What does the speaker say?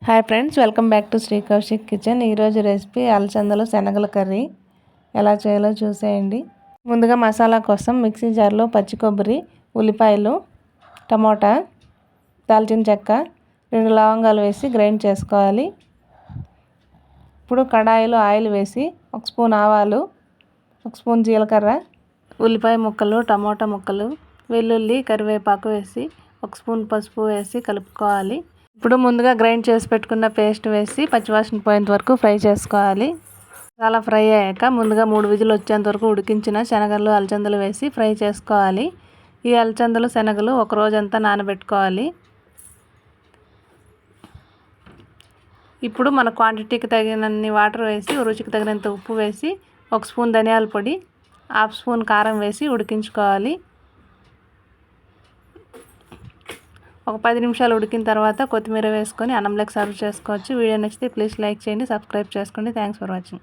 Hi friends, welcome back to Shri Kaushik kitchen. ఈరోజు recipe అలసందలు శనగల కర్రీ ఎలా చేయాలో చూసేయండి. ముందుగా మసాలా కోసం మిక్సీ జార్లో పచ్చి కొబ్బరి, ఉల్లిపాయలు, టమోటా, దాల్చిన చెక్క, 2 లవంగాలు వేసి గ్రైండ్ చేసుకోవాలి. ఇప్పుడు కడాయిలో ఆయిల్ వేసి 1 స్పూన్ ఆవాలు, 1 స్పూన్ జీలకర్ర, ఉల్లిపాయ ముక్కలు, టమోటా ముక్కలు, వెల్లుల్లి, కరివేపాకు వేసి 1 స్పూన్ పసుపు వేసి కలుపుకోవాలి. ఇప్పుడు ముందుగా గ్రైండ్ చేసి పెట్టుకున్న పేస్ట్ వేసి పచ్చివాసన పోయేంత వరకు ఫ్రై చేసుకోవాలి. చాలా ఫ్రై అయ్యాక ముందుగా 3 విజిల్ వచ్చేంత వరకు ఉడికించిన శనగలు, అలసందలు వేసి ఫ్రై చేసుకోవాలి. ఈ అలసందలు, శనగలు ఒక రోజంతా నానబెట్టుకోవాలి. ఇప్పుడు మన క్వాంటిటీకి తగినన్ని వాటర్ వేసి, రుచికి తగినంత ఉప్పు వేసి, 1 స్పూన్ ధనియాల పొడి, 1/2 స్పూన్ కారం వేసి ఉడికించుకోవాలి. ఒక 10 నిమిషాలు ఉడికిన తర్వాత కొత్తిమీర వేసుకొని అన్నంలోకి సర్వ్ చేసుకోవచ్చు. వీడియో నచ్చితే ప్లీజ్ లైక్ చేయండి, సబ్స్క్రైబ్ చేసుకోండి. Thanks for watching.